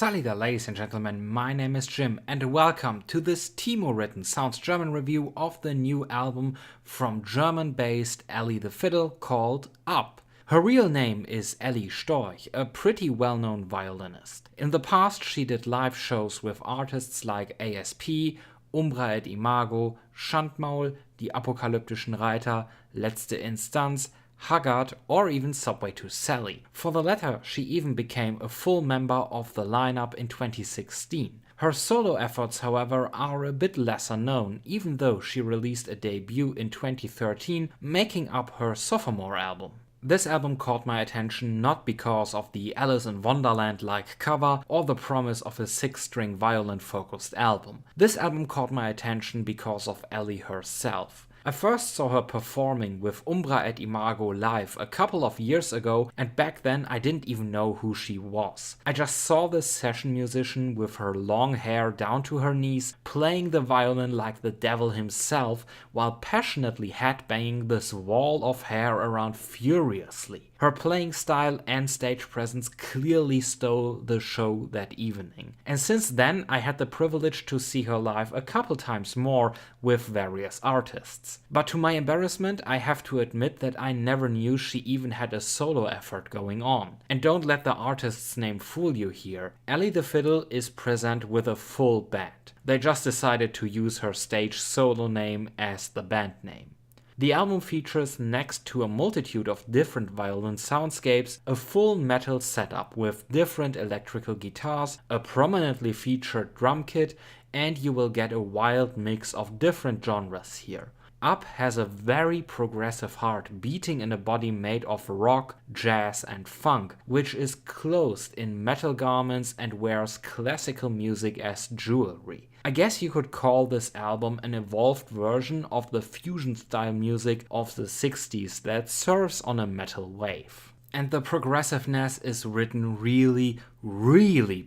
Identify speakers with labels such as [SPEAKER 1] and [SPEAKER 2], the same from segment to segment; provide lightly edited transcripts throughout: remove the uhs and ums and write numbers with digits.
[SPEAKER 1] Sally there, ladies and gentlemen, my name is Jim and welcome to this Timo written Sounds German review of the new album from German-based Ally the Fiddle called Up. Her real name is Ally Storch, a pretty well-known violinist. In the past she did live shows with artists like ASP, Umbra et Imago, Schandmaul, Die Apokalyptischen Reiter, Letzte Instanz, Haggard, or even Subway to Sally. For the latter, she even became a full member of the lineup in 2016. Her solo efforts, however, are a bit lesser known, even though she released a debut in 2013, making up her sophomore album. This album caught my attention not because of the Alice in Wonderland-like cover or the promise of a 6-string violin-focused album. This album caught my attention because of Ally herself. I first saw her performing with Umbra et Imago live a couple of years ago, and back then I didn't even know who she was. I just saw this session musician with her long hair down to her knees, playing the violin like the devil himself, while passionately headbanging this wall of hair around furiously. Her playing style and stage presence clearly stole the show that evening. And since then I had the privilege to see her live a couple times more with various artists. But to my embarrassment, I have to admit that I never knew she even had a solo effort going on. And don't let the artist's name fool you here. Ally the Fiddle is present with a full band. They just decided to use her stage solo name as the band name. The album features, next to a multitude of different violin soundscapes, a full metal setup with different electrical guitars, a prominently featured drum kit, and you will get a wild mix of different genres here. Up has a very progressive heart beating in a body made of rock, jazz and funk, which is clothed in metal garments and wears classical music as jewelry. I guess you could call this album an evolved version of the fusion style music of the 60s that surfs on a metal wave. And the progressiveness is written really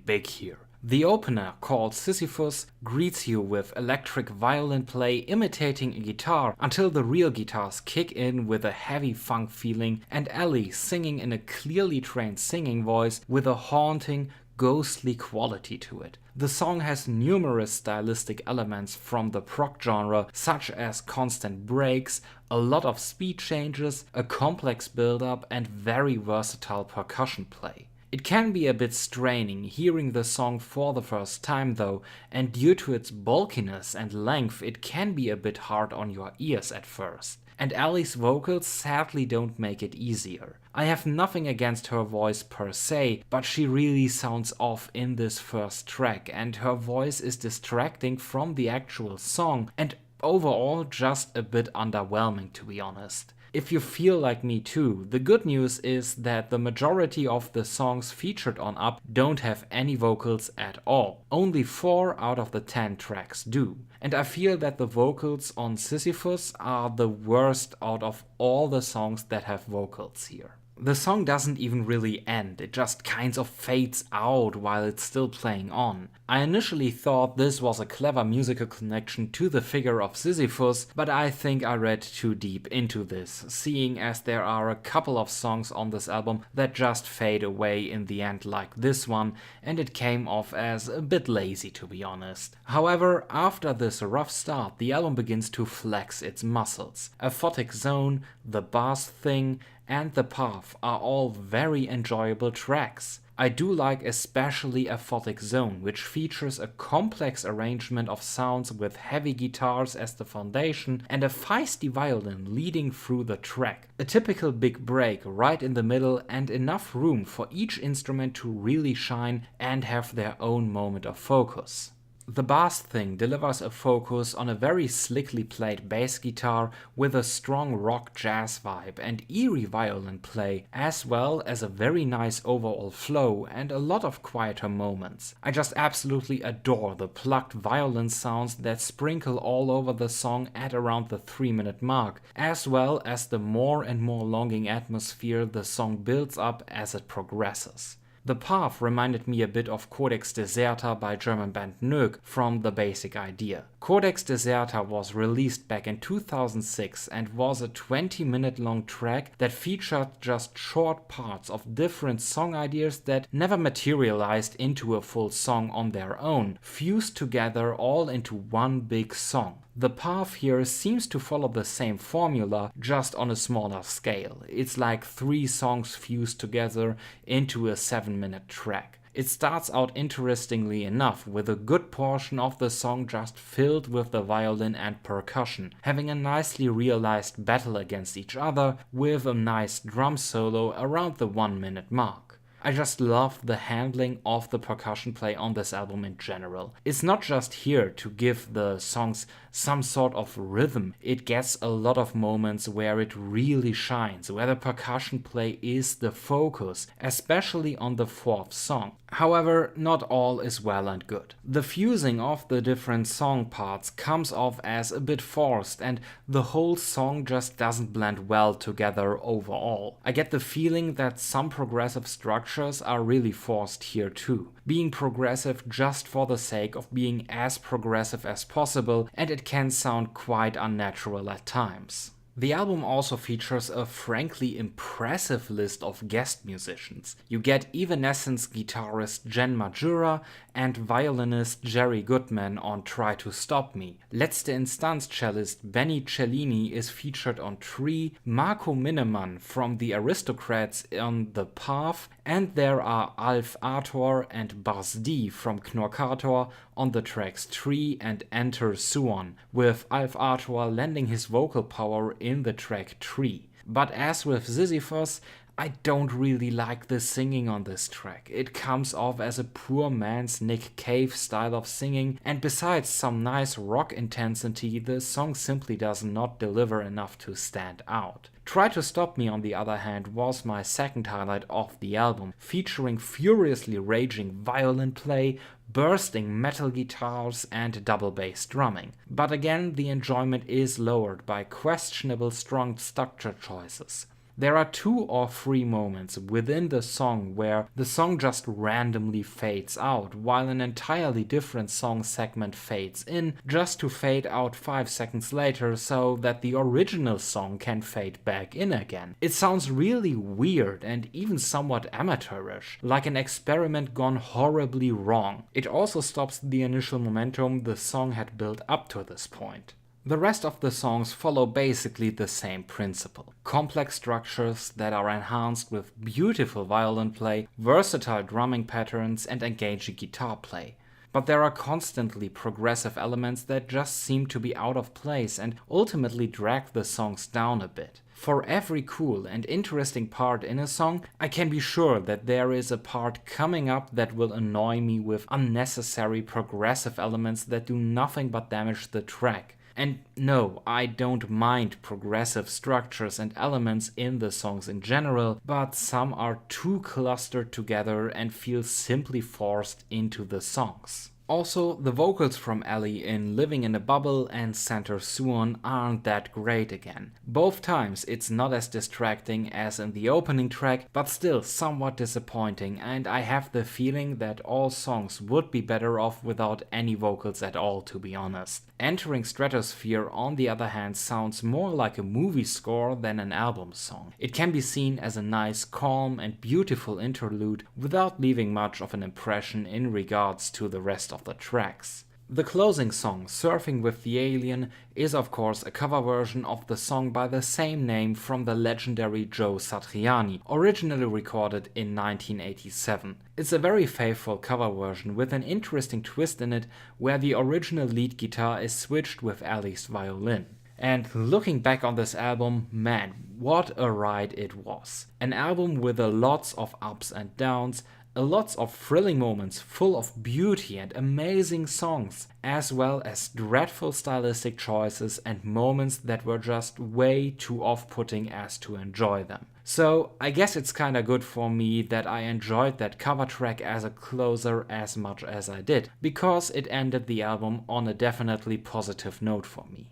[SPEAKER 1] big here. The opener, called Sisyphus, greets you with electric violin play imitating a guitar until the real guitars kick in with a heavy funk feeling and Ally singing in a clearly trained singing voice with a haunting, ghostly quality to it. The song has numerous stylistic elements from the prog genre, such as constant breaks, a lot of speed changes, a complex build-up and very versatile percussion play. It can be a bit straining hearing the song for the first time though, and due to its bulkiness and length it can be a bit hard on your ears at first. And Ally's vocals sadly don't make it easier. I have nothing against her voice per se, but she really sounds off in this first track and her voice is distracting from the actual song and overall just a bit underwhelming, to be honest. If you feel like me too, the good news is that the majority of the songs featured on Up don't have any vocals at all. Only 4 out of the 10 tracks do. And I feel that the vocals on Sisyphus are the worst out of all the songs that have vocals here. The song doesn't even really end, it just kind of fades out while it's still playing on. I initially thought this was a clever musical connection to the figure of Sisyphus, but I think I read too deep into this, seeing as there are a couple of songs on this album that just fade away in the end like this one, and it came off as a bit lazy, to be honest. However, after this rough start, the album begins to flex its muscles. Aphotic Zone, The Bass Thing, and The Path are all very enjoyable tracks. I do like especially Aphotic Zone, which features a complex arrangement of sounds with heavy guitars as the foundation and a feisty violin leading through the track. A typical big break right in the middle and enough room for each instrument to really shine and have their own moment of focus. The Bass Thing delivers a focus on a very slickly played bass guitar with a strong rock jazz vibe and eerie violin play, as well as a very nice overall flow and a lot of quieter moments. I just absolutely adore the plucked violin sounds that sprinkle all over the song at around the 3-minute mark, as well as the more and more longing atmosphere the song builds up as it progresses. The path reminded me a bit of Codex Deserta by German band Nög from the basic idea. Codex Deserta was released back in 2006 and was a 20-minute long track that featured just short parts of different song ideas that never materialized into a full song on their own, fused together all into one big song. The path here seems to follow the same formula, just on a smaller scale. It's like 3 songs fused together into a 7-minute track. It starts out interestingly enough with a good portion of the song just filled with the violin and percussion, having a nicely realized battle against each other with a nice drum solo around the 1-minute mark. I just love the handling of the percussion play on this album in general. It's not just here to give the songs some sort of rhythm. It gets a lot of moments where it really shines, where the percussion play is the focus, especially on the 4th song. However, not all is well and good. The fusing of the different song parts comes off as a bit forced, and the whole song just doesn't blend well together overall. I get the feeling that some progressive structures are really forced here too, being progressive just for the sake of being as progressive as possible, and it can sound quite unnatural at times. The album also features a frankly impressive list of guest musicians. You get Evanescence guitarist Jen Majura and violinist Jerry Goodman on Try to Stop Me. Letzte Instanz cellist Benny Cellini is featured on Tree, Marco Minnemann from the Aristocrats on The Path, and there are Alf Arthur and Buzz D from Knorkator on the tracks Tree and Enter Suon, with Alf Arthur lending his vocal power in the track Tree. But as with Sisyphus, I don't really like the singing on this track. It comes off as a poor man's Nick Cave style of singing, and besides some nice rock intensity, the song simply does not deliver enough to stand out. Try to Stop Me, on the other hand, was my second highlight of the album, featuring furiously raging violin play, bursting metal guitars, and double bass drumming. But again, the enjoyment is lowered by questionable strong structure choices. There are 2 or 3 moments within the song where the song just randomly fades out, while an entirely different song segment fades in, just to fade out 5 seconds later so that the original song can fade back in again. It sounds really weird and even somewhat amateurish, like an experiment gone horribly wrong. It also stops the initial momentum the song had built up to this point. The rest of the songs follow basically the same principle. Complex structures that are enhanced with beautiful violin play, versatile drumming patterns, and engaging guitar play. But there are constantly progressive elements that just seem to be out of place and ultimately drag the songs down a bit. For every cool and interesting part in a song, I can be sure that there is a part coming up that will annoy me with unnecessary progressive elements that do nothing but damage the track. And no, I don't mind progressive structures and elements in the songs in general, but some are too clustered together and feel simply forced into the songs. Also, the vocals from Ally in Living in a Bubble and Center Suon aren't that great again. Both times it's not as distracting as in the opening track, but still somewhat disappointing, and I have the feeling that all songs would be better off without any vocals at all, to be honest. Entering Stratosphere, on the other hand, sounds more like a movie score than an album song. It can be seen as a nice, calm and beautiful interlude without leaving much of an impression in regards to the rest of the tracks. The closing song, Surfing with the Alien, is of course a cover version of the song by the same name from the legendary Joe Satriani, originally recorded in 1987. It's a very faithful cover version with an interesting twist in it where the original lead guitar is switched with Ally's violin. And looking back on this album, man, what a ride it was. An album with lots of ups and downs, lots of thrilling moments full of beauty and amazing songs, as well as dreadful stylistic choices and moments that were just way too off-putting as to enjoy them. So I guess it's kinda good for me that I enjoyed that cover track as a closer as much as I did, because it ended the album on a definitely positive note for me.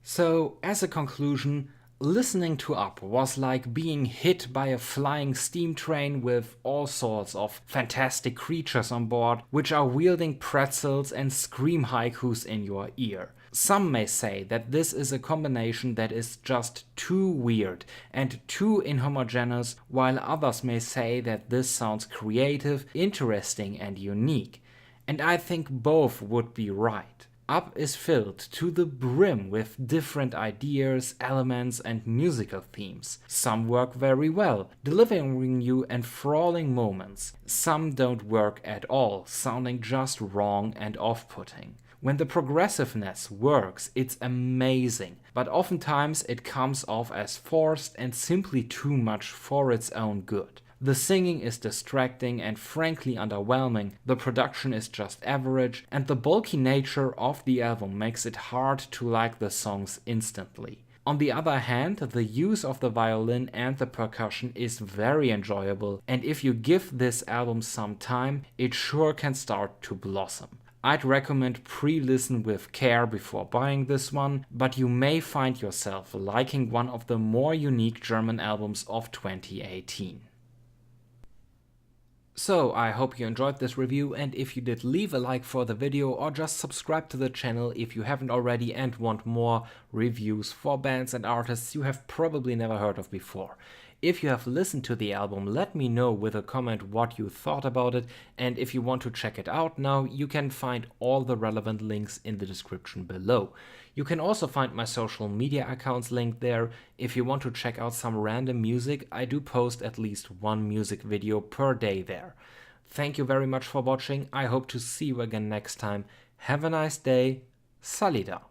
[SPEAKER 1] So as a conclusion, Listening to Up was like being hit by a flying steam train with all sorts of fantastic creatures on board, which are wielding pretzels and scream haikus in your ear. Some may say that this is a combination that is just too weird and too inhomogeneous, while others may say that this sounds creative, interesting, and unique. And I think both would be right. Up is filled to the brim with different ideas, elements, and musical themes. Some work very well, delivering you enthralling moments. Some don't work at all, sounding just wrong and off-putting. When the progressiveness works, it's amazing, but oftentimes it comes off as forced and simply too much for its own good. The singing is distracting and frankly underwhelming, the production is just average, and the bulky nature of the album makes it hard to like the songs instantly. On the other hand, the use of the violin and the percussion is very enjoyable, and if you give this album some time, it sure can start to blossom. I'd recommend pre-listen with care before buying this one, but you may find yourself liking one of the more unique German albums of 2018. So, I hope you enjoyed this review, and if you did, leave a like for the video or just subscribe to the channel if you haven't already and want more reviews for bands and artists you have probably never heard of before. If you have listened to the album, let me know with a comment what you thought about it, and if you want to check it out now, you can find all the relevant links in the description below. You can also find my social media accounts linked there. If you want to check out some random music, I do post at least one music video per day there. Thank you very much for watching, I hope to see you again next time. Have a nice day, Salida.